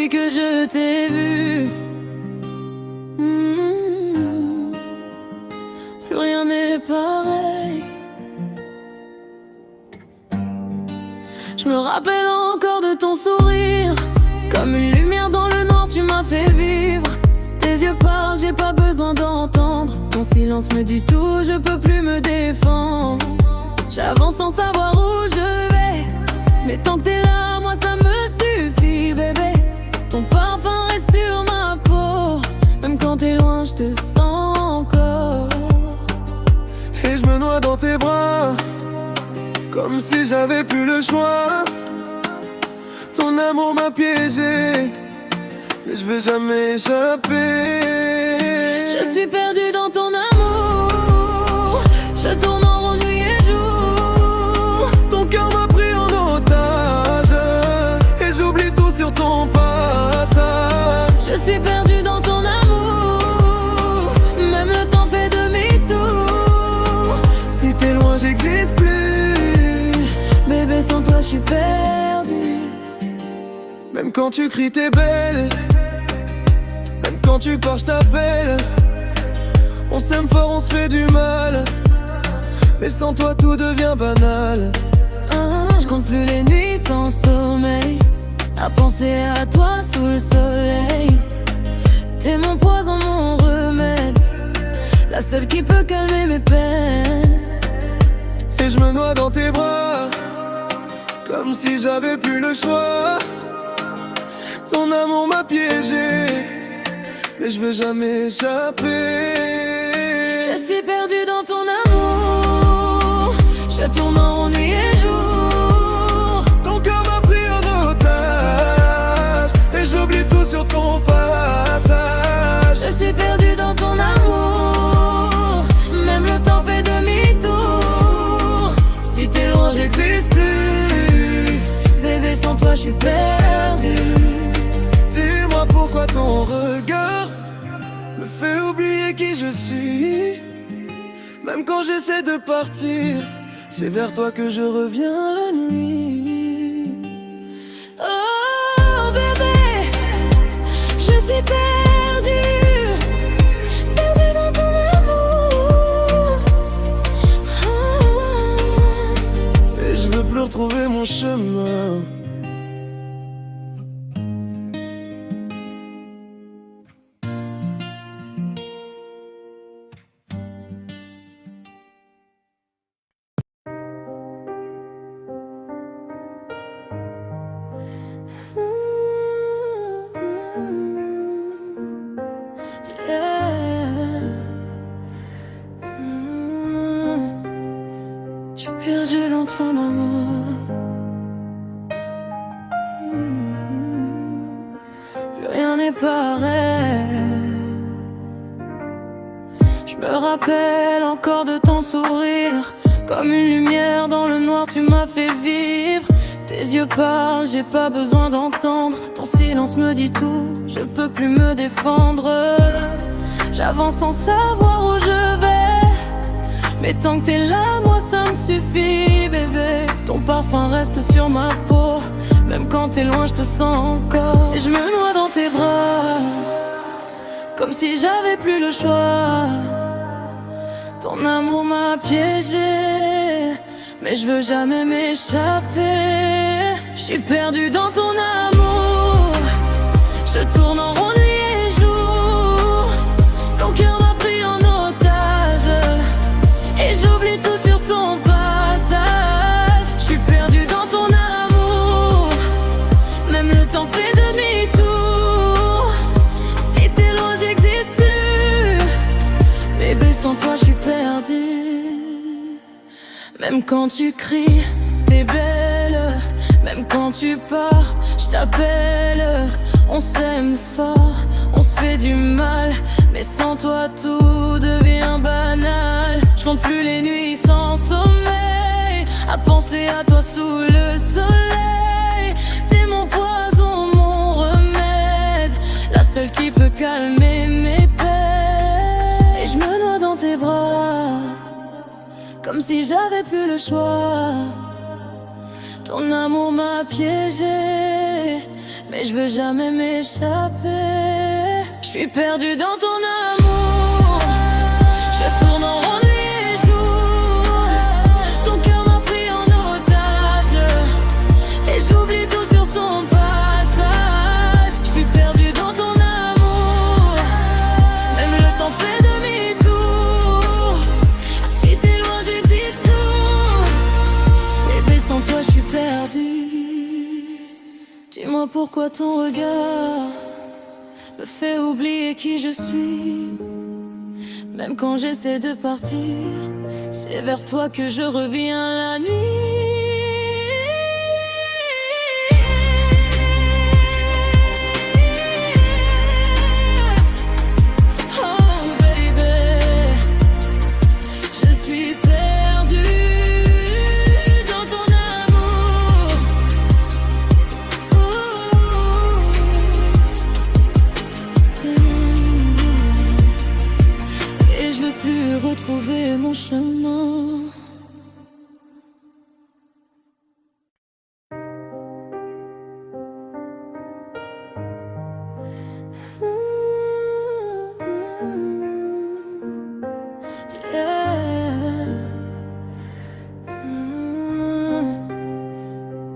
depuis que je t'ai vu. Plus rien n'est pareil. Je me rappelle encore de ton sourire, comme une lumière dans le noir, tu m'as fait vivre. Tes yeux parlent, j'ai pas besoin d'entendre. Ton silence me dit tout, je peux plus me défendre. J'avance sans savoir où je vais, mais tant que t'es là, moi ça me suffit, bébé. Ton parfum reste sur ma peau, même quand t'es loin, je te sens encore. Et je me noie dans tes bras, comme si j'avais plus le choix. Ton amour m'a piégé, mais je veux jamais échapper. Je suis perdue dans ton amour, je tourne en rond nuit et jour. Ton cœur m'a pris en otage, et j'oublie tout sur ton passage. Je suis perdue dans ton amour, même le temps fait demi-tour. Si t'es loin, j'existe plus. Bébé, sans toi, je suis perdue. Même quand tu cries, t'es belle. Même quand tu pars, je t'appelle. On s'aime fort, on se fait du mal, mais sans toi tout devient banal. Je compte plus les nuits sans sommeil, à penser à toi sous le soleil. T'es mon poison, mon remède, la seule qui peut calmer mes peines. Et je me noie dans tes bras, comme si j'avais plus le choix. Ton amour m'a piégé, mais je veux jamais échapper. Je suis perdue dans ton amour, je tourne en rond nuit et jour. Ton cœur m'a pris en otage, et j'oublie tout sur ton passage. Je suis perdue dans ton amour, même le temps fait demi-tour. Si t'es loin, j'existe plus. Bébé, sans toi, je suis perdue. Dis-moi pourquoi ton regard me fait oublier qui je suis. Même quand j'essaie de partir, c'est vers toi que je reviens la nuit. Oh bébé, je suis perdue, perdue dans ton amour. Et je veux plus retrouver mon chemin. Tu es perdu dans ton amour. Plus rien n'est pareil. Je me rappelle encore de ton sourire, comme une lumière dans le noir, tu m'as fait vivre. Tes yeux parlent, j'ai pas besoin d'entendre. Ton silence me dit tout, je peux plus me défendre. J'avance sans savoir où je vais, mais tant que t'es là, moi ça me suffit, bébé. Ton parfum reste sur ma peau, même quand t'es loin, je te sens encore. Et je me noie dans tes bras, comme si j'avais plus le choix. Ton amour m'a piégé, mais je veux jamais m'échapper. Je suis perdue dans ton amour, je tourne en rond nuit et jour. Ton cœur m'a pris en otage, et j'oublie tout sur ton passage. Je suis perdue dans ton amour, même le temps fait demi-tour. Si t'es loin, j'existe plus. Bébé, sans toi, je suis perdue. Même quand tu cries, t'es belle. Même quand tu pars, je t'appelle. On s'aime fort, on se fait du mal, mais sans toi tout devient banal. Je compte plus les nuits sans sommeil, à penser à toi sous le soleil. T'es mon poison, mon remède, la seule qui peut calmer mes peines. Et je me noie dans tes bras, comme si j'avais plus le choix. Ton amour m'a piégé, mais je veux jamais m'échapper. Je suis perdue dans ton amour, je tourne en rond nuit et jour. Ton cœur m'a pris en otage et j'oublie tout sur ton passage. Je suis perdue dans ton amour, même le temps fait demi-tour. Si t'es loin j'ai dit tout, bébé sans toi je suis perdue. Dis-moi pourquoi ton regard me fait oublier qui je suis. Même quand j'essaie de partir, c'est vers toi que je reviens la nuit. Retrouver mon chemin.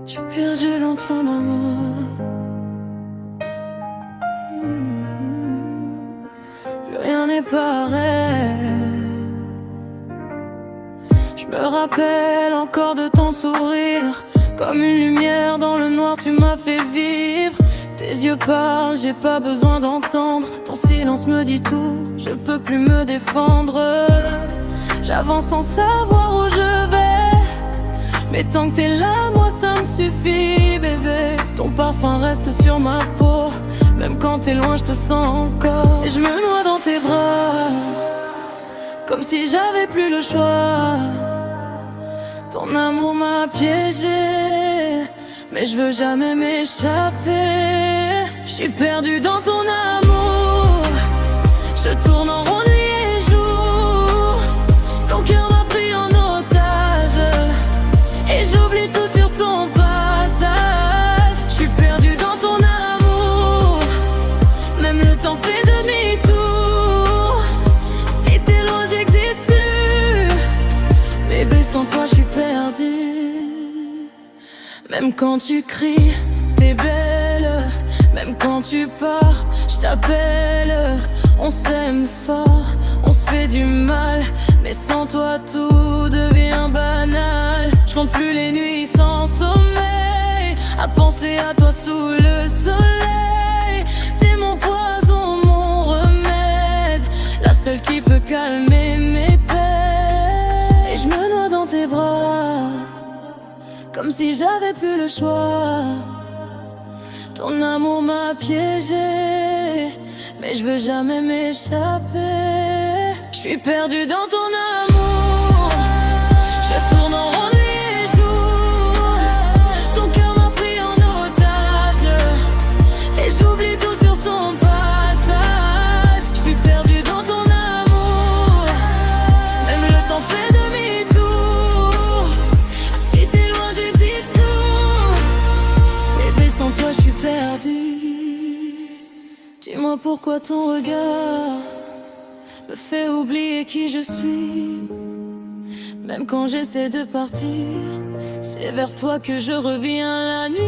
Tu es perdu dans ton amour. Plus rien n'est pareil. Je me rappelle encore de ton sourire, comme une lumière dans le noir tu m'as fait vivre. Tes yeux parlent, j'ai pas besoin d'entendre. Ton silence me dit tout, je peux plus me défendre. J'avance sans savoir où je vais, mais tant que t'es là, moi ça me suffit, bébé. Ton parfum reste sur ma peau, même quand t'es loin je te sens encore. Et je me noie dans tes bras, comme si j'avais plus le choix. Ton amour m'a piégé, mais je veux jamais m'échapper. Je suis perdue dans ton amour, je tourne en rond nuit et jour. Ton cœur m'a pris en otage et j'oublie tout sur ton passage. Je suis perdue dans ton amour, même le temps fait demi-tour. Si t'es loin j'existe plus, bébé sans toi je suis perdue. Même quand tu cries, t'es belle. Même quand tu pars, je t'appelle. On s'aime fort, on se fait du mal, mais sans toi tout devient banal. Je compte plus les nuits sans sommeil, à penser à toi sous le soleil. T'es mon poison, mon remède, la seule qui peut calmer mes peines. Et je me noie dans tes bras, comme si j'avais plus le choix. Ton amour m'a piégé, mais je veux jamais m'échapper. Je suis perdue dans ton amour, je tourne en rond nuit et jour. Ton cœur m'a pris en otage et j'oublie tout sur ton passage. Je suis perdue dans ton amour, même le temps fait demi-tour. Si t'es loin j'ai dit tout, bébé sans toi je suis perdue. Dis-moi pourquoi ton regard me fait oublier qui je suis. Même quand j'essaie de partir, c'est vers toi que je reviens la nuit.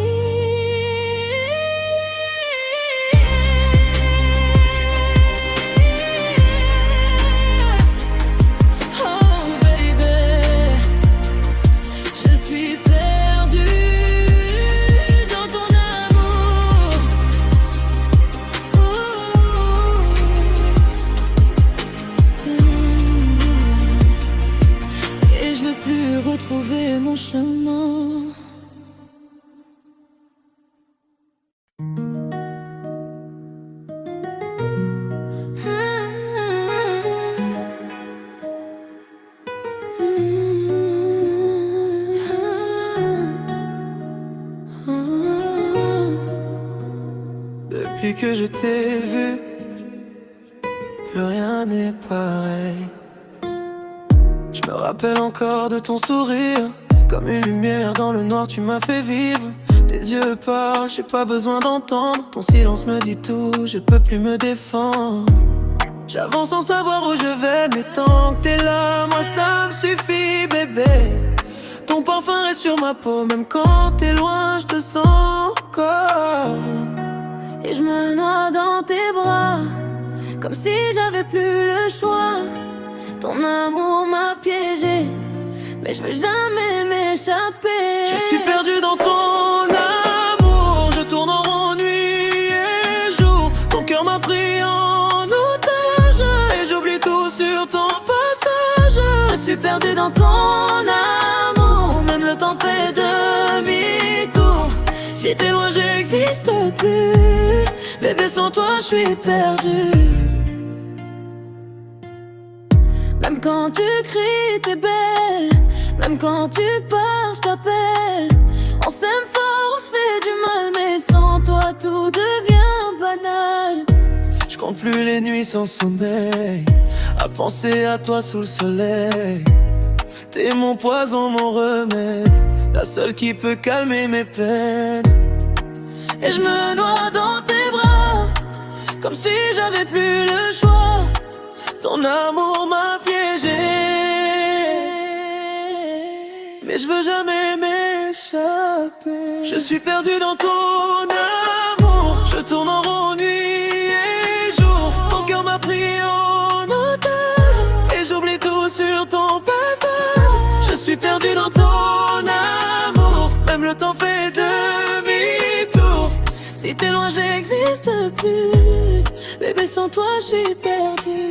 Retrouver mon chemin. Depuis que je t'ai vu, plus rien n'est pareil. Je me rappelle encore de ton sourire, comme une lumière dans le noir tu m'as fait vivre. Tes yeux parlent, j'ai pas besoin d'entendre. Ton silence me dit tout, je peux plus me défendre. J'avance sans savoir où je vais, mais tant que t'es là, moi ça me suffit, bébé. Ton parfum reste sur ma peau, même quand t'es loin, je te sens encore. Et je me noie dans tes bras, comme si j'avais plus le choix. Ton amour m'a piégé, mais je veux jamais m'échapper. Je suis perdu dans ton amour, je tourne en rond nuit et jour. Ton cœur m'a pris en otage, et j'oublie tout sur ton passage. Je suis perdu dans ton amour, même le temps fait demi-tour. Si t'es loin, J'existe plus, bébé, sans toi je suis perdu. Même quand tu cries, t'es belle. Même quand tu pars, je t'appelle. On s'aime fort, on se fait du mal, mais sans toi tout devient banal. je compte plus les nuits sans sommeil, à penser à toi sous le soleil. T'es mon poison, mon remède, la seule qui peut calmer mes peines. Et je me noie dans tes bras, comme si j'avais plus le choix. Ton amour m'a piégé, mais je veux jamais m'échapper. Je suis perdu dans ton amour, je tourne en rond nuit et jour. Ton cœur m'a pris en otage, et j'oublie tout sur ton passage. Je suis perdu dans ton amour, même le temps fait demi-tour. Si t'es loin, j'existe plus, bébé, sans toi je suis perdu.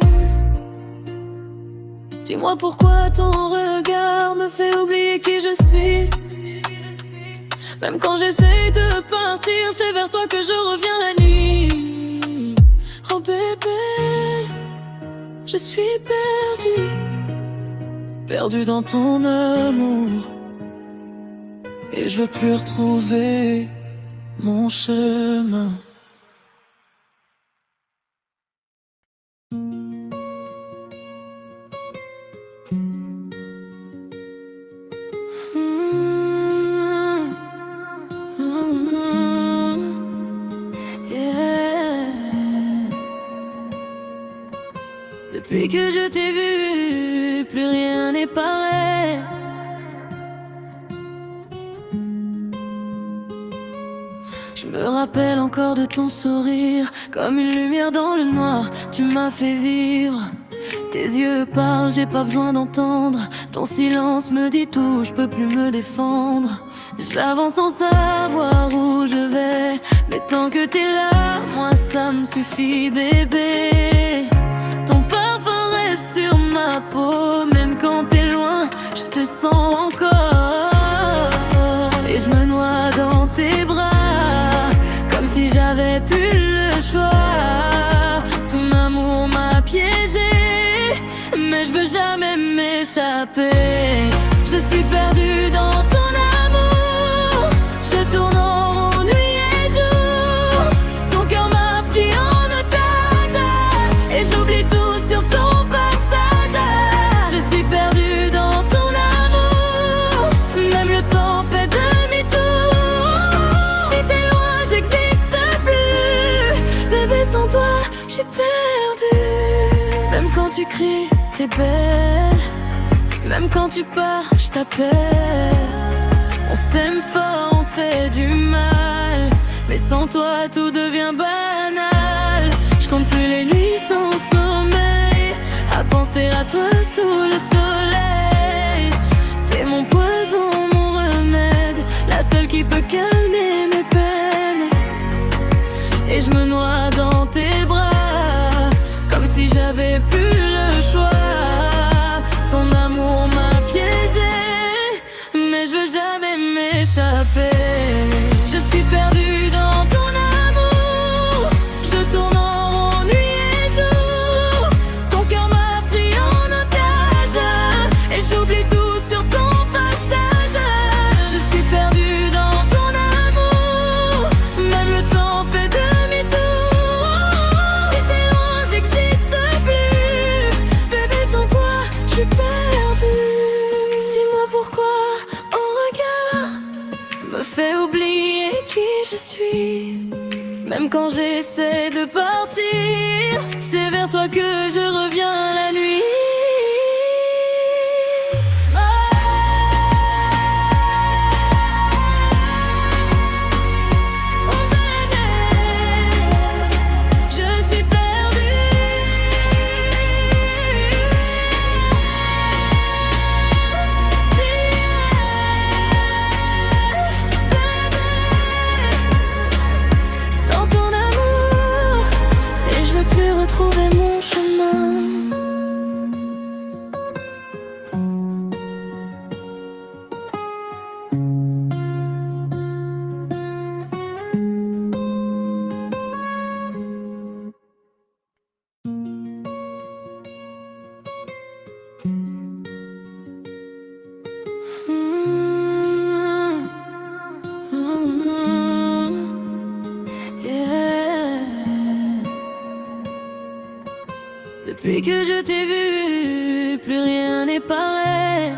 Dis-moi pourquoi ton regard me fait oublier qui je suis. Même quand j'essaye de partir, c'est vers toi que je reviens la nuit. Oh bébé, je suis perdu. Perdu dans ton amour, et je veux plus retrouver mon chemin. Depuis que je t'ai vu, plus rien n'est pareil. Je me rappelle encore de ton sourire, comme une lumière dans le noir, tu m'as fait vivre. Tes yeux parlent, j'ai pas besoin d'entendre. Ton silence me dit tout, je peux plus me défendre. J'avance sans savoir où je vais, mais tant que t'es là, moi ça me suffit, bébé. Ton parfum reste sur ma peau, même quand t'es loin, je te sens encore. Et je me noie dans tes bras, comme si j'avais plus le choix. Ton amour m'a piégé, mais je veux jamais m'échapper. Je suis perdue dans ton amour, je tourne en rond nuit et jour. Ton cœur m'a pris en otage, et j'oublie tout sur ton passage. Je suis perdue dans ton amour, même le temps fait demi-tour. Si t'es loin, j'existe plus, bébé, sans toi, je suis perdue. Même quand tu cries, t'es belle. Même quand tu pars, je t'appelle. On s'aime fort, on se fait du mal, mais sans toi tout devient banal. Je compte plus les nuits sans sommeil, à penser à toi sous le soleil. T'es mon poison, mon remède, la seule qui peut calmer mes peines. Et je me noie dans tes bras, comme si j'avais plus le choix. Ton amour m'a piégé, mais je veux jamais m'échapper. Je suis perdue dans ton amour, je tourne en rond nuit et jour. Ton cœur m'a pris en otage, et j'oublie tout sur ton passage. Je suis perdue dans ton amour, même le temps fait demi-tour. Si t'es loin, j'existe plus, Même quand j'essaie de partir, c'est vers toi que je reviens la nuit. Depuis que je t'ai vu, plus rien n'est pareil.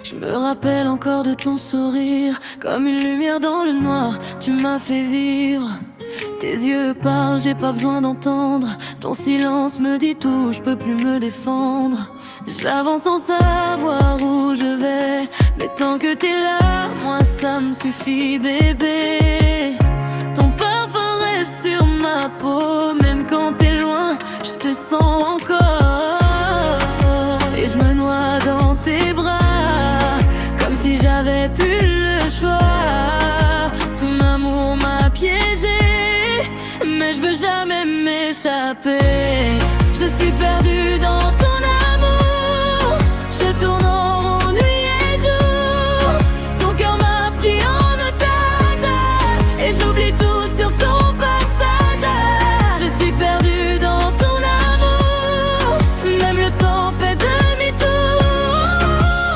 Je me rappelle encore de ton sourire, comme une lumière dans le noir, tu m'as fait vivre. Tes yeux parlent, j'ai pas besoin d'entendre. Ton silence me dit tout, je peux plus me défendre. J'avance sans savoir où je vais, mais tant que t'es là, moi ça me suffit, bébé. Ton parfum reste sur ma peau, même quand t'es loin, je te sens encore. Et je me noie dans tes bras, comme si j'avais plus le choix. Ton amour m'a piégé, mais je veux jamais m'échapper. Je suis perdue dans ton amour, je tourne en rond nuit et jour. Ton cœur m'a pris en otage, et j'oublie tout sur ton passage. Je suis perdue dans ton amour, même le temps fait demi-tour.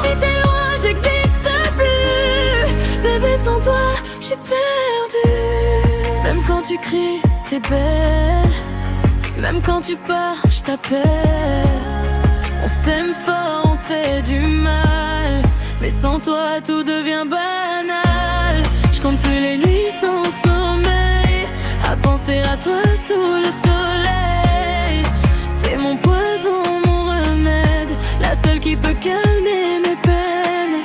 Si t'es loin, j'existe plus, bébé, sans toi, je suis perdue. Même quand tu cries, t'es belle, même quand tu pars, je t'appelle. On s'aime fort, on se fait du mal, mais sans toi tout devient banal. Je compte plus les nuits sans sommeil, à penser à toi sous le soleil. T'es mon poison, mon remède, la seule qui peut calmer mes peines.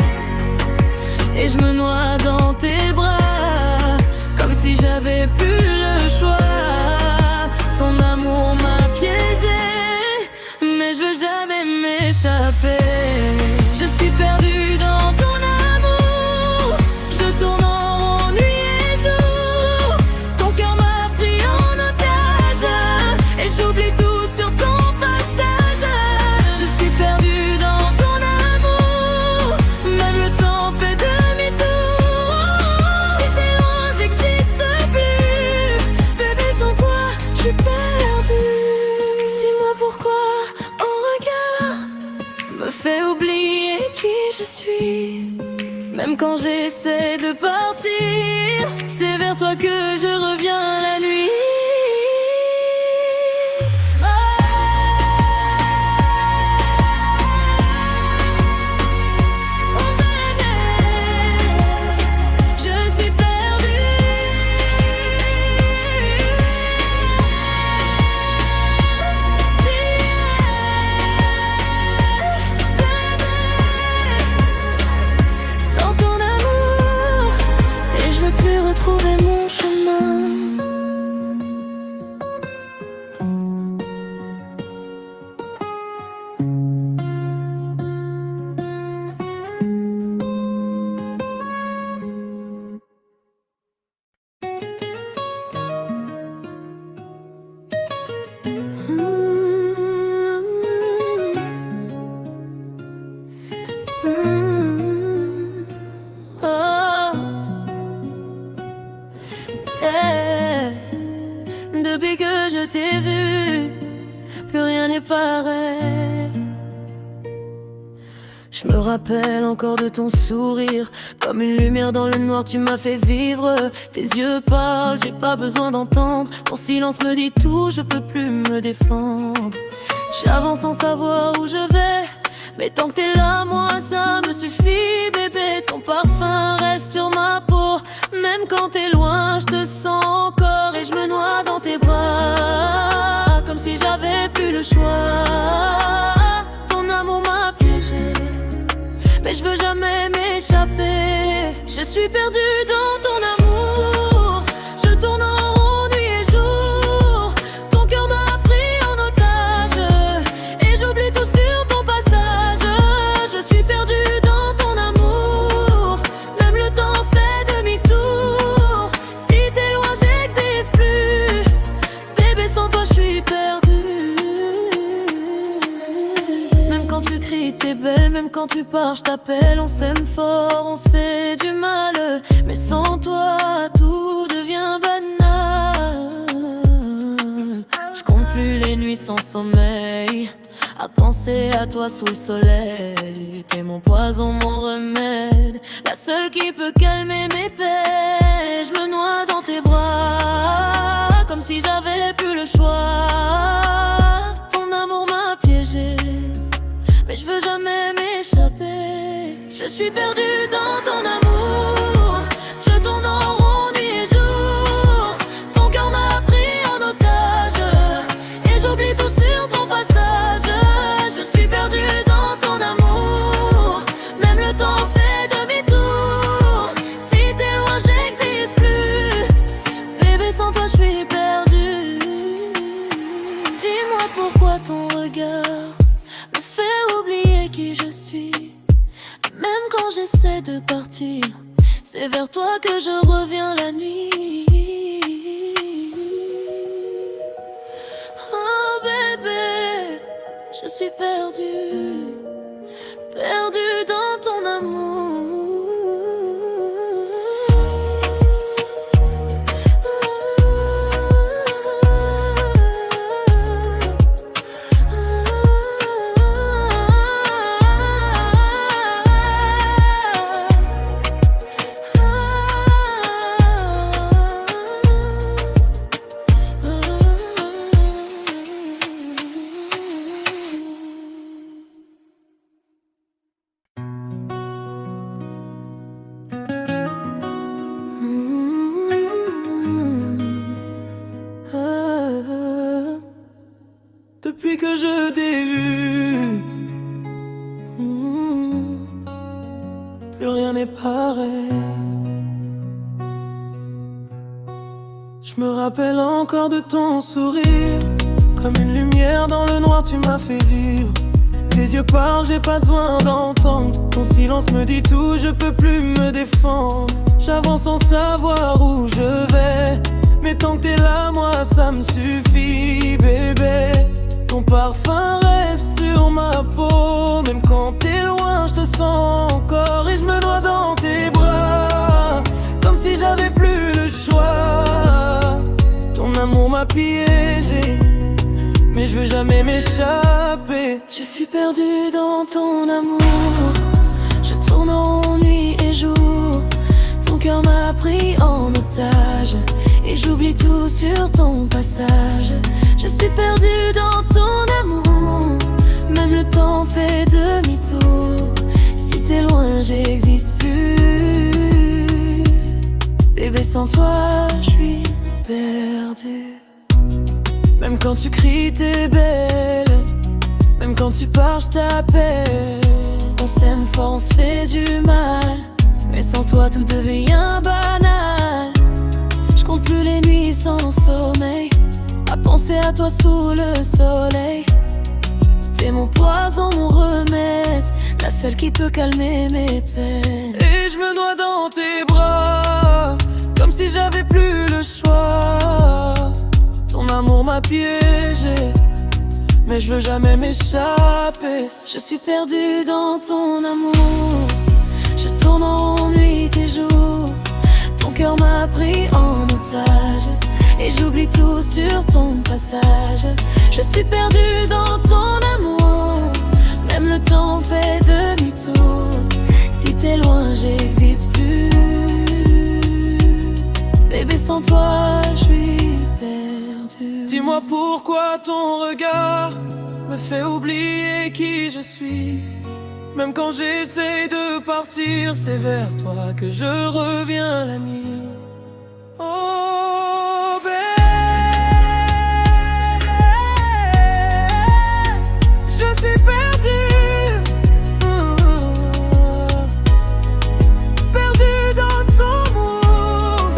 Et je me noie dans tes bras, comme si j'avais plus le choix. Ton amour m'a piégé, mais je veux jamais m'échapper. Je suis perdue dans ton amour, je tourne en rond nuit et jour. Ton cœur m'a pris en otage, et j'oublie tout sur ton passage. Je suis perdue dans ton amour, même le temps fait demi-tour. Si t'es loin, j'existe plus, bébé, sans toi, je suis perdue. Dis-moi pourquoi un regard me fait oublier qui je suis. Même quand j'essaie de partir, c'est vers toi que je reviens la nuit. Oh bébé, je suis perdue. Dans ton amour, et je veux plus retrouver mon chemin. Depuis que je t'ai vu, plus rien n'est pareil. Je me rappelle encore de ton sourire, comme une lumière dans le noir, tu m'as fait vivre. Tes yeux parlent, j'ai pas besoin d'entendre. Ton silence me dit tout, je peux plus me défendre. J'avance sans savoir où je vais, Mais tant que t'es là, moi ça me suffit. Bébé, ton parfum reste sur ma peau. Même quand t'es loin, je te sens encore. Et je me noie dans tes bras, comme si j'avais plus le choix. Ton amour m'a piégé, mais je veux jamais m'échapper. Je suis perdue dans ton amour. Je tourne en rond nuit et jour. Ton cœur m'a pris en otage et j'oublie tout sur ton passage. Je suis perdue dans ton amour. Même le temps fait demi-tour. Si t'es loin, j'existe plus. Bébé, sans toi, je suis perdue. Même quand tu cries, t'es belle. Même quand tu pars, je t'appelle. On s'aime fort, on se fait du mal. Mais sans toi, tout devient banal. Je compte plus les nuits sans sommeil, à penser à toi sous le soleil. T'es mon poison, mon remède, la seule qui peut calmer mes peines. Je me noie dans tes bras, comme si j'avais plus le choix. Ton amour m'a piégé, mais je veux jamais m'échapper. Je suis perdue dans ton amour. Je tourne en rond nuit et jour. Ton cœur m'a pris en otage et j'oublie tout sur ton passage. Je suis perdue dans ton amour. Même le temps fait demi-tour. Si t'es loin, j'existe plus. Bébé, sans toi, je suis perdue. Dis-moi pourquoi ton regard me fait oublier qui je suis. Même quand j'essaie de partir, c'est vers toi que je reviens la nuit. Oh bébé, je suis perdue, perdue dans ton amour. Depuis que je t'ai vu, plus rien n'est pareil. Je me rappelle encore de ton sourire, comme une lumière dans le noir, tu m'as fait vivre. Tes yeux parlent, j'ai pas besoin d'entendre. Ton silence me dit tout, je peux plus me défendre. J'avance sans savoir où je vais, mais tant que t'es là, moi ça me suffit, bébé. Ton parfum reste sur ma peau. Même quand t'es loin, je te sens encore. Et je me noie dans tes bras, comme si j'avais plus le choix. Ton amour m'a piégé, mais je veux jamais m'échapper. Je suis perdue dans ton amour. Je tourne en nuit et jour. Ton cœur m'a pris en otage et j'oublie tout sur ton passage. Je suis perdue dans ton amour. Même le temps fait demi-tour. Si t'es loin, j'existe plus. Bébé, sans toi, je suis perdue. Même quand tu cries, t'es belle. Même quand tu pars, je t'appelle. On s'aime fort, on se fait du mal. Mais sans toi, tout devient banal. Je compte plus les nuits sans sommeil, à penser à toi sous le soleil. T'es mon poison, mon remède, la seule qui peut calmer mes peines. Et je me noie dans tes bras, comme si j'avais plus le choix. Ton amour m'a piégé, mais je veux jamais m'échapper. Je suis perdue dans ton amour. Je tourne en nuit et jour. Ton cœur m'a pris en otage et j'oublie tout sur ton passage. Je suis perdue dans ton amour. Même le temps fait demi-tour. Si t'es loin, j'existe plus. Bébé, sans toi, je suis perdue. perdu. Dis-moi pourquoi ton regard me fait oublier qui je suis. Même quand j'essaie de partir, c'est vers toi que je reviens la nuit. Oh bébé, je suis perdu, perdu dans ton mot,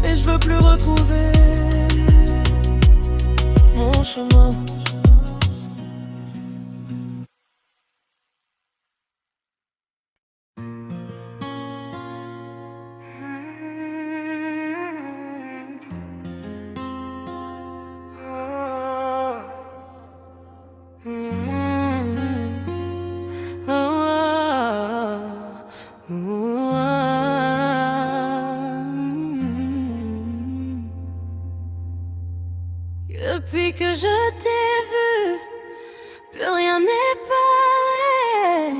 et je veux plus retrouver mon chemin. Depuis que je t'ai vu, plus rien n'est pareil.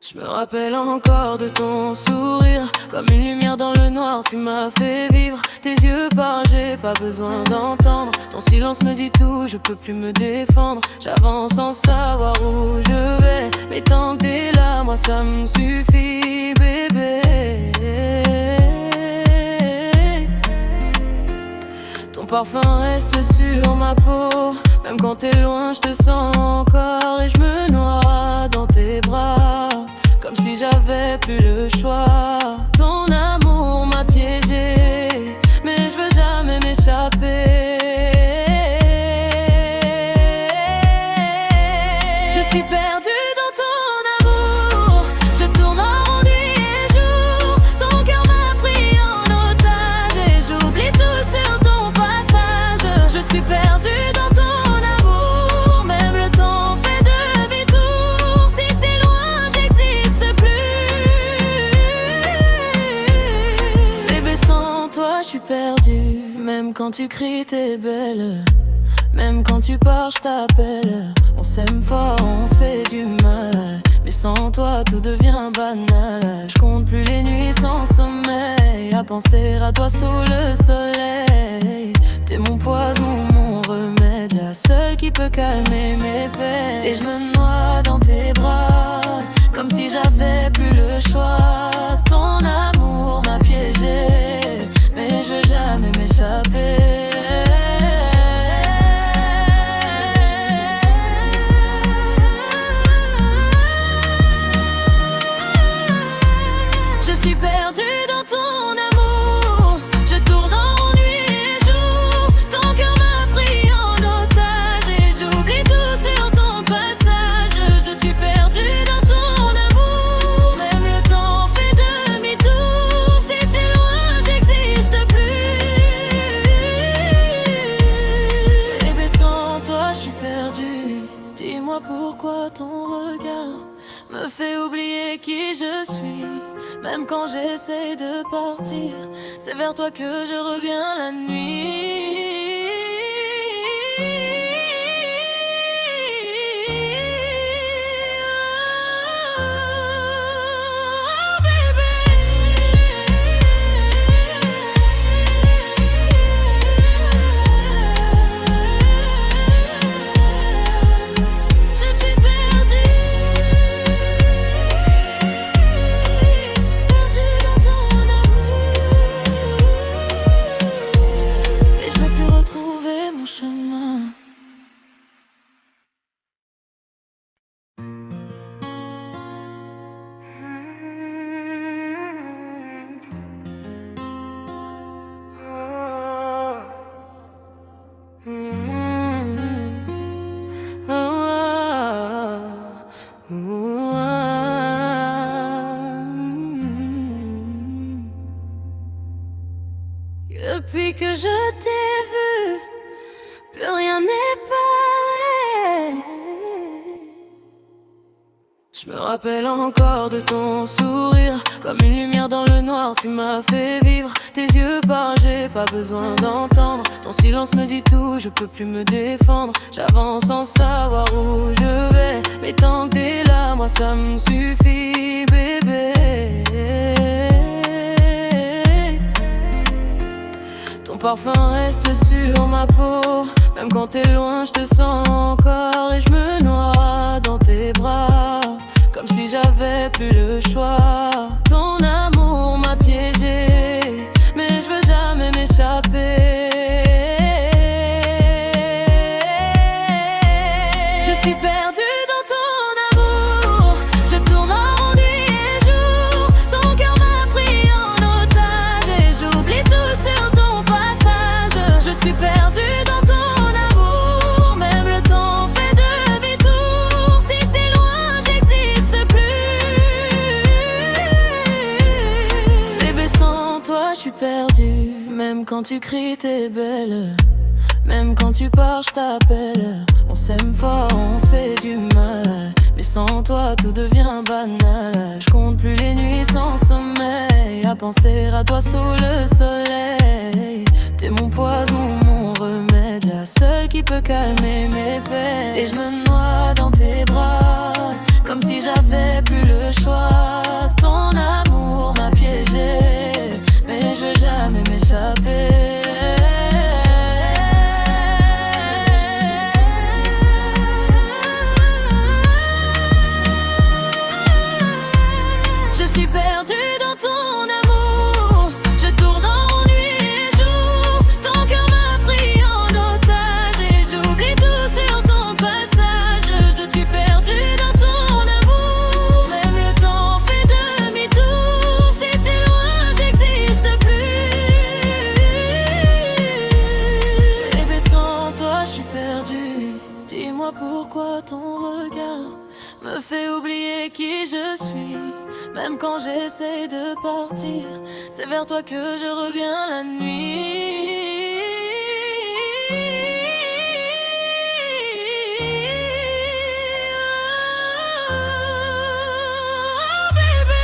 Je me rappelle encore de ton sourire, comme une lumière dans le noir, tu m'as fait vivre. Tes yeux parlent, j'ai pas besoin d'entendre. Ton silence me dit tout, je peux plus me défendre. J'avance sans savoir où je vais, mais tant que t'es là, moi ça me suffit, bébé. Ton parfum reste sur ma peau, même quand t'es loin, je te sens encore. Et je me noie dans tes bras, comme si j'avais plus le choix. Ton amour m'a piégé, mais je veux jamais m'échapper. Je suis perdue dans ton amour, je tourne en rond nuit et jour. Ton cœur m'a pris en otage et j'oublie tout sur ton passage. Je suis perdue dans ton amour, même le temps fait demi-tour. Si t'es loin, j'existe plus. Bébé, sans toi, je suis perdue. Même quand tu cries, t'es belle. Même quand tu pars, je t'appelle. On s'aime fort, on se fait du mal. Mais sans toi, tout devient banal. Je compte plus les nuits sans sommeil, à penser à toi sous le soleil. T'es mon poison, mon remède, la seule qui peut calmer mes peines. Et je me noie dans tes bras, comme si j'avais plus le choix. Ton amour m'a piégé, mais je veux jamais m'échapper. Je suis perdue dans ton amour, je tourne en rond nuit et jour. Ton cœur m'a pris en otage et j'oublie tout sur ton passage. Je suis perdue dans ton amour, même le temps fait demi-tour. Si t'es loin, j'existe plus. Bébé, sans toi, je suis perdue. Dis-moi pourquoi ton regard me fait oublier qui je suis. Même quand j'essaie de partir, c'est vers toi que je reviens la nuit. Oh, bébé. Je suis perdue. Depuis que je t'ai vu, plus rien n'est pareil. Je me rappelle encore de ton sourire, comme une lumière dans le noir, tu m'as fait vivre. Tes yeux parlent, j'ai pas besoin d'entendre. Ton silence me dit tout, je peux plus me défendre. J'avance sans savoir où je vais, mais tant que t'es là, moi ça me suffit, bébé. parfum reste sur ma peau. Même quand t'es loin, je te sens encore. Et je me noie dans tes bras, comme si j'avais plus le choix. Ton amour m'a piégé, mais je veux jamais m'échapper. Je suis perdue dans ton amour, je tourne en rond nuit et jour. Ton cœur m'a pris en otage et j'oublie tout sur ton passage. Je suis perdue dans ton amour, même le temps fait demi-tour. Si t'es loin, j'existe plus. Bébé, sans toi, je suis perdue. Même quand tu cries, t'es belle. Même quand tu pars, je t'appelle. On s'aime fort, on se fait du mal. Mais sans toi, tout devient banal. Je compte plus les nuits sans sommeil, à penser à toi sous le soleil. T'es mon poison, mon remède, la seule qui peut calmer mes peines. Et je me noie dans tes bras, comme si j'avais plus le choix. Ton amour m'a piégé, mais je veux jamais m'échapper. Je suis perdue dans ton amour, je tourne en rond nuit et jour. Ton cœur m'a pris en otage et j'oublie tout sur ton passage. Je suis perdue dans ton amour, même le temps fait demi-tour. Si t'es loin, j'existe plus. Bébé, sans toi, je suis perdue. Dis-moi pourquoi ton regard me fait oublier qui je suis. Même quand j'essaie de partir, c'est vers toi que je reviens la nuit. Oh, baby.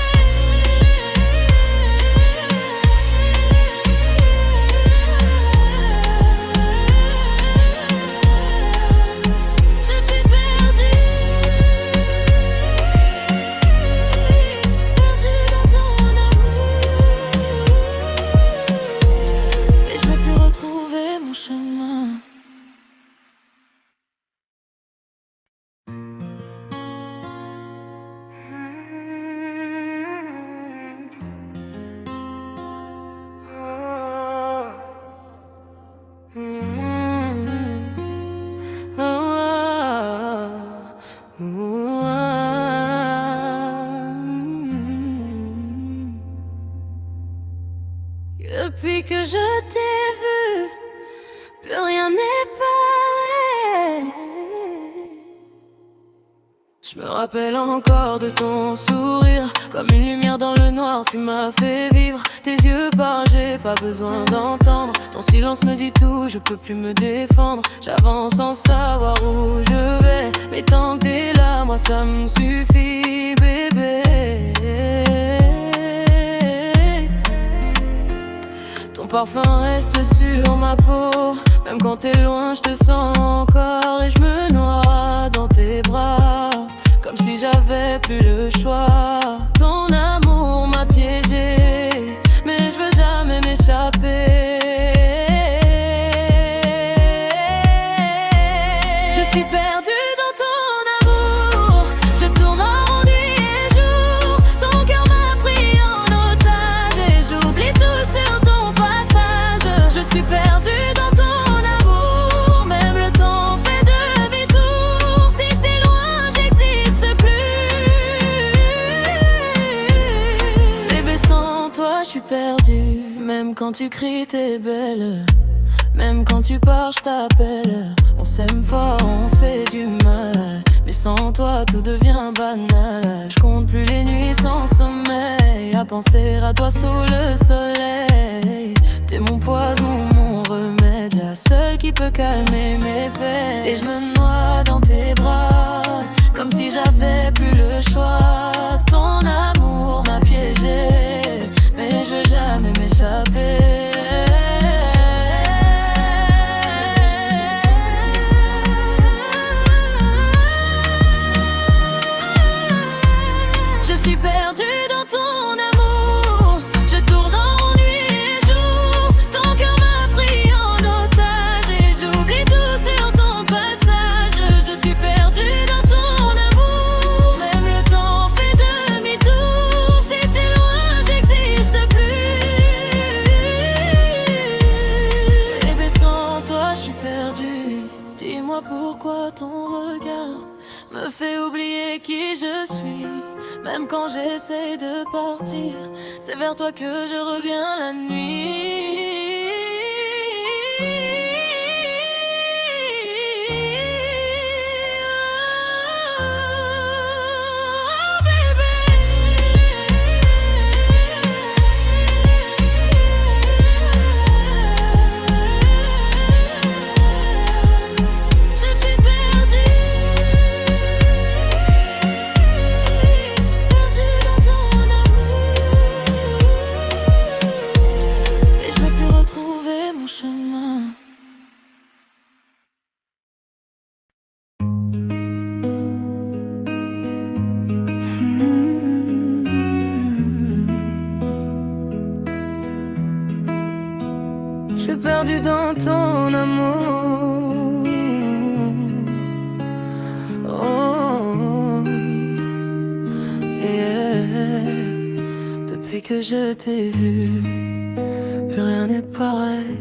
Je suis perdue. Depuis que je t'ai vu, plus rien n'est pareil. Je me rappelle encore de ton sourire, comme une lumière dans le noir, tu m'as fait vivre. Tes yeux parlent, j'ai pas besoin d'entendre. Ton silence me dit tout, je peux plus me défendre. J'avance sans savoir où je vais, mais tant que t'es là, moi ça me suffit, bébé. Ton parfum reste sur ma peau, même quand t'es loin, je te sens encore. Et je me noie dans tes bras, comme si j'avais plus le choix. Ton amour m'a piégé, mais je veux jamais m'échapper. Je suis perdue dans ton amour, je tourne en rond nuit et jour. Ton cœur m'a pris en otage et j'oublie tout sur ton passage. Je suis perdue dans ton amour, même le temps fait demi-tour. Si t'es loin, j'existe plus. Bébé, sans toi, je suis perdue. Même quand tu cries, t'es belle. Même quand tu pars, je t'appelle. On s'aime fort, on se fait du mal. Mais sans toi, tout devient banal. Je compte plus les nuits sans sommeil, à penser à toi sous le soleil. T'es mon poison, mon remède, la seule qui peut calmer mes peines. Et je me noie dans tes bras, comme si j'avais plus le choix. Ton amour m'a piégé, mais je veux jamais m'échapper. Je suis perdue dans ton amour, je tourne en rond nuit et jour. Ton cœur m'a pris Même quand j'essaie de partir, c'est vers toi que je reviens la nuit. Je suis perdu dans ton amour. Oh, yeah. Depuis que je t'ai vu, plus rien n'est pareil.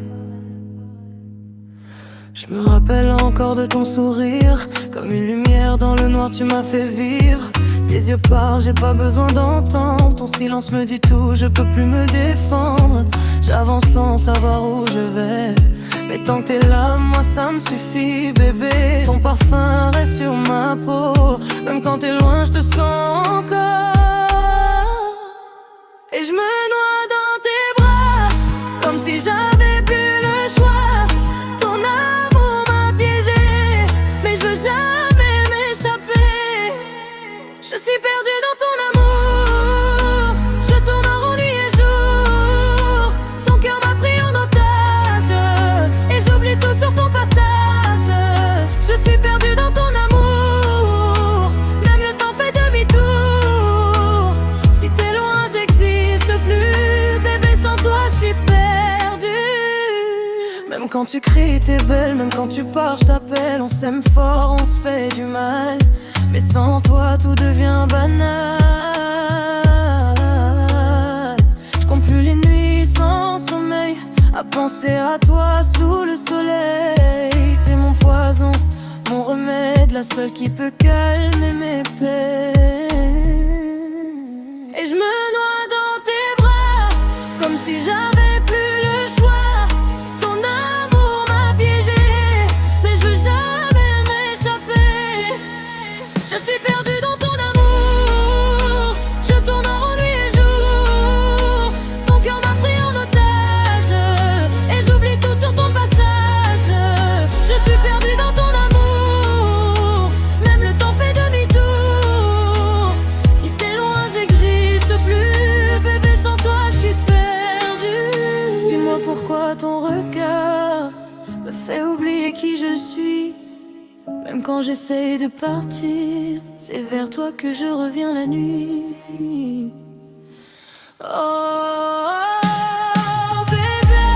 Je me rappelle encore de ton sourire, comme une lumière dans le noir tu m'as fait vivre. Tes yeux parlent, j'ai pas besoin d'entendre. Ton silence me dit tout, je peux plus me défendre. J'avance sans savoir où je vais, mais tant que t'es là, moi ça me suffit, bébé. Ton parfum reste sur ma peau, même quand t'es loin, je te sens encore. Et je me noie dans tes bras, comme si j'avais plus le choix. Ton amour m'a piégé, mais je veux jamais m'échapper. Je suis perdue dans ton amour, je tourne en rond nuit et jour. Ton cœur m'a pris en otage, et j'oublie tout sur ton passage. Je suis perdue dans ton amour, même le temps fait demi-tour. Si t'es loin, j'existe plus, bébé, sans toi je suis perdue. Même quand tu cries, t'es belle, même quand tu pars, je t'appelle. On s'aime fort, on se fait du mal, mais sans toi tout devient banal. Je compte plus les nuits sans sommeil, à penser à toi sous le soleil. T'es mon poison, mon remède, la seule qui peut calmer mes peines. Et je me noie dans tes bras, comme si j'avais plus le choix. Ton amour m'a piégé, mais je veux jamais m'échapper. Je suis perdue dans ton amour, je tourne en rond nuit et jour. Ton cœur m'a pris en otage, et j'oublie tout sur ton passage. Je suis perdue dans ton amour, même le temps fait demi-tour. Si t'es loin, j'existe plus, bébé, sans toi je suis perdue. Dis-moi pourquoi ton regard me fait oublier qui je suis. Même quand j'essaye de partir, c'est vers toi que je reviens la nuit. Oh, bébé,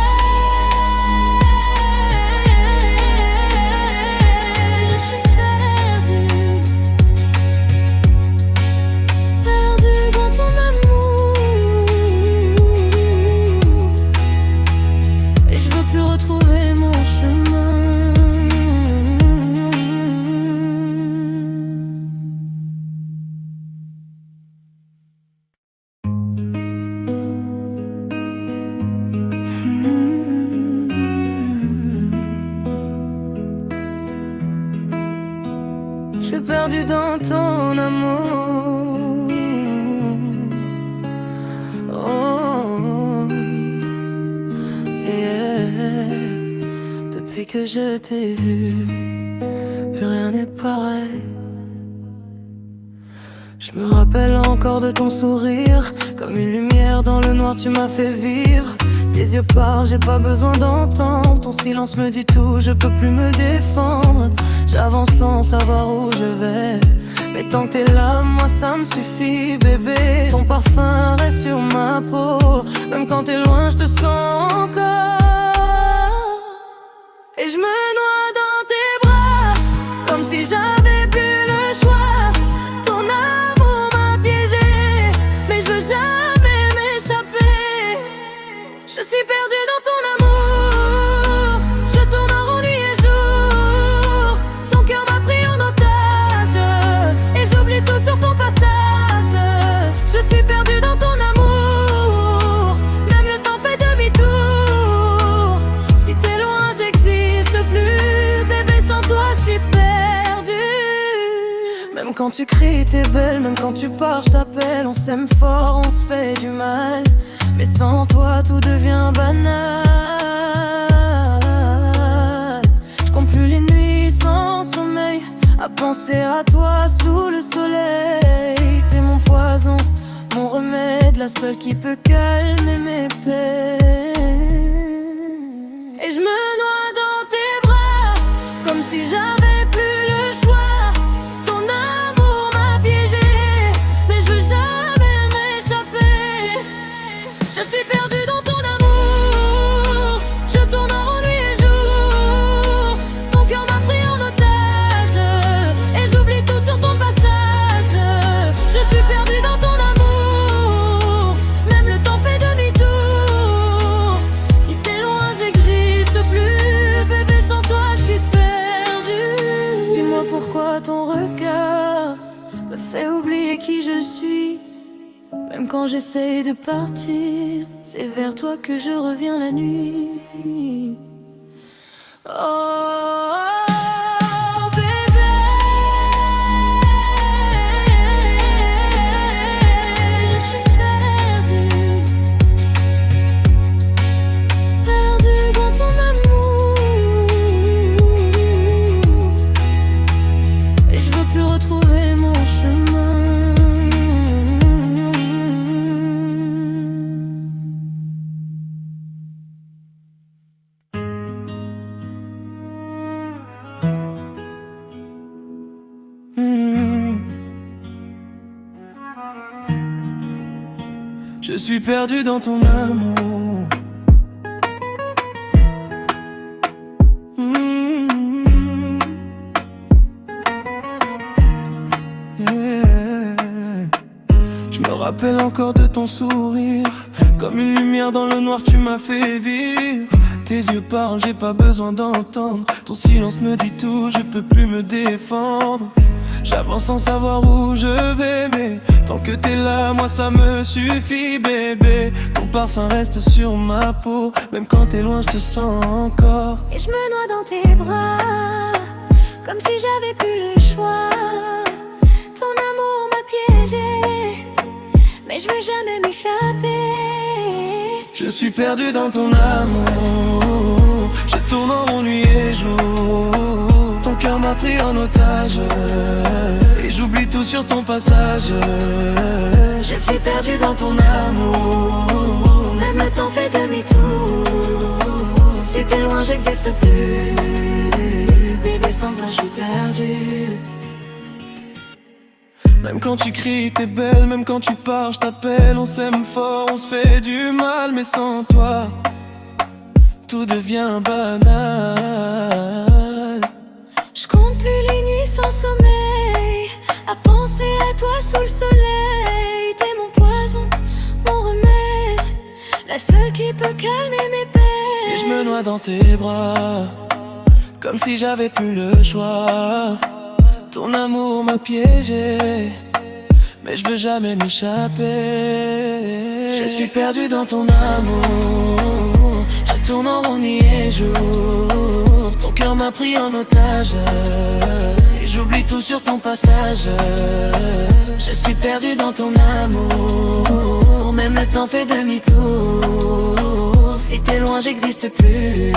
je suis perdue, perdue dans ton amour. Et je veux plus retrouver mon chemin. Je suis perdue dans ton amour. Oh, yeah. Depuis que je t'ai vu, plus rien n'est pareil. Je me rappelle encore de ton sourire, comme une lumière dans le noir tu m'as fait vivre. Tes yeux parlent, j'ai pas besoin d'entendre. Ton silence me dit tout, je peux plus me défendre. J'avance sans savoir où je vais, mais tant que t'es là, moi ça me suffit, bébé. Ton parfum reste sur ma peau, même quand t'es loin, je te sens encore. Et je me noie dans tes bras, comme si j'avais plus le choix. Ton amour m'a piégé, mais je veux jamais m'échapper. Je suis perdue dans ton amour, je tourne en rond nuit et jour. Ton cœur m'a pris en otage, et j'oublie tout sur ton passage. quand tu cries t'es belle, même quand tu pars je t'appelle. On s'aime fort, on se fait du mal, mais sans toi tout devient banal. Je compte plus les nuits sans sommeil, à penser à toi sous le soleil. T'es mon poison, mon remède, la seule qui peut calmer mes peines. Et je me noie dans tes bras, comme si j'avais plus le choix. Ton amour m'a piégé, mais je veux jamais m'échapper. Je suis perdue dans ton amour, je tourne en rond nuit et jour. Ton cœur m'a pris en otage, et j'oublie tout sur ton passage. Je suis perdue dans ton amour, même le temps fait demi-tour. Si t'es loin j'existe plus, bébé sans toi je suis perdue. Dis-moi pourquoi ton regard me fait oublier qui je suis. Même quand j'essaye de partir, c'est vers toi que je reviens la nuit. Oh, bébé, je suis perdue, perdue dans ton amour. Et je veux plus retrouver mon chemin. Je suis perdu dans ton amour. Yeah. Je me rappelle encore de ton sourire, comme une lumière dans le noir tu m'as fait vivre. Tes yeux parlent, j'ai pas besoin d'entendre. Ton silence me dit tout, je peux plus me défendre. J'avance sans savoir où je vais, mais tant que t'es là, moi ça me suffit, bébé. Ton parfum reste sur ma peau, même quand t'es loin, je te sens encore. Et je me noie dans tes bras, comme si j'avais plus le choix. Ton amour m'a piégé, mais je veux jamais m'échapper. Je suis perdu dans ton amour, je tourne en rond nuit et jour. Ton cœur m'a pris en otage, et j'oublie tout sur ton passage. Je suis perdu dans ton amour, même le temps fait demi-tour. Si t'es loin j'existe plus, bébé sans toi je suis perdu. Même quand tu cries t'es belle, même quand tu pars je t'appelle. On s'aime fort, on se fait du mal, mais sans toi tout devient banal. Je compte plus les nuits sans sommeil, à penser à toi sous le soleil. T'es mon poison, mon remède, la seule qui peut calmer mes peines. Et je me noie dans tes bras, comme si j'avais plus le choix. Ton amour m'a piégé, mais je veux jamais m'échapper. Je suis perdu dans ton amour, je tourne en rond nuit et jour. Ton cœur m'a pris en otage, et j'oublie tout sur ton passage. Je suis perdu dans ton amour, même le temps fait demi-tour. Si t'es loin j'existe plus,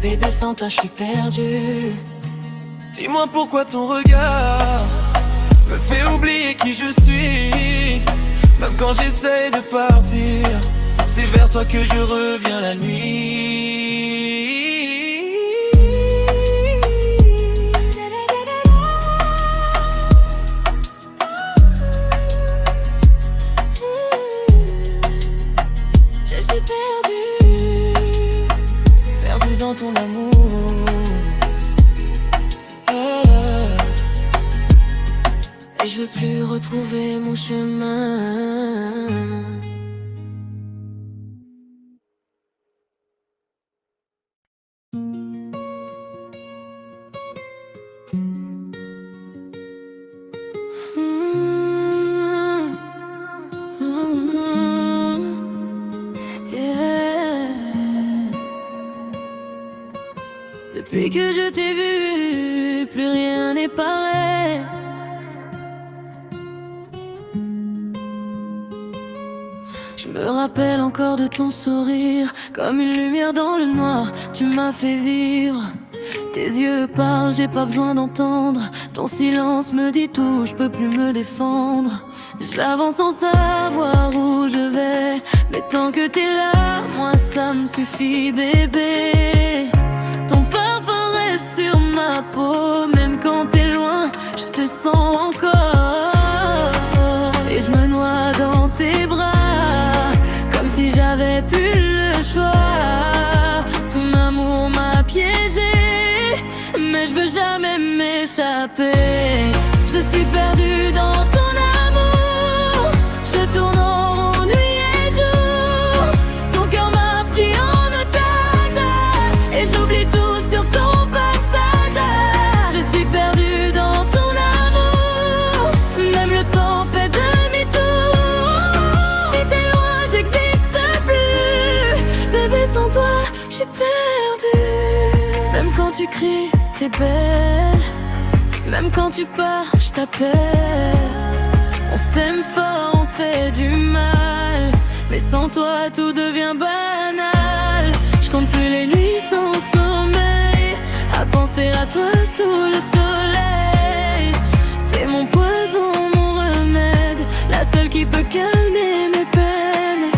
bébé sans toi je suis perdu. Dis-moi pourquoi ton regard me fait oublier qui je suis. Même quand j'essaye de partir, c'est vers toi que je reviens la nuit. Je suis perdu, perdu dans ton amour. Et je veux plus retrouver mon chemin. Depuis que je t'ai vu, plus rien n'est pareil. rappelle encore de ton sourire. Comme une lumière dans le noir, tu m'as fait vivre. Tes yeux parlent, j'ai pas besoin d'entendre. Ton silence me dit tout, je peux plus me défendre. J'avance sans savoir où je vais, mais tant que t'es là, moi ça me suffit, bébé. Ton parfum reste sur ma peau, même quand t'es loin, je te sens encore. Et je me noie dans tes bras, comme si j'avais plus le choix. Ton amour m'a piégé, mais je veux jamais m'échapper. Je suis perdue dans ton amour, je tourne en rond nuit et jour. Ton cœur m'a pris en otage, et j'oublie tout sur ton passage. Je suis perdue dans ton amour, même le temps fait demi-tour. Si t'es loin, j'existe plus. Bébé, sans toi, je suis perdue. Même quand tu cries, t'es belle. Même quand tu pars, je t'appelle. On s'aime fort, on se fait du mal, mais sans toi tout devient banal. Je compte plus les nuits sans sommeil, à penser à toi sous le soleil. T'es mon poison, mon remède, la seule qui peut calmer mes peines.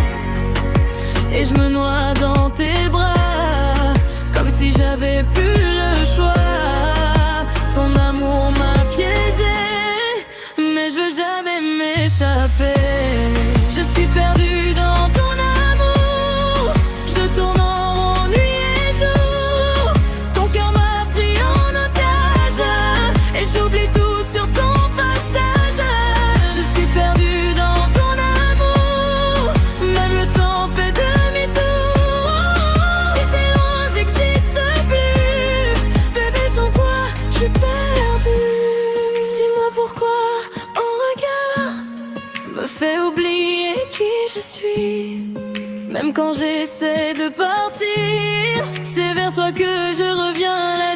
Et je me noie dans tes bras, comme si j'avais plus le choix. Ton amour m'a piégé, mais je veux jamais m'échapper. Je suis perdue dans ton amour, je tourne en rond nuit et jour. Ton cœur m'a pris en otage, et j'oublie tout sur ton passage. Je suis perdue dans ton amour, même le temps fait demi-tour. Si t'es loin, j'existe plus. Bébé, sans toi, je suis perdue. Dis-moi pourquoi un regard me fait oublier qui je suis. Même quand j'essaie de partir, c'est vers toi que je reviens.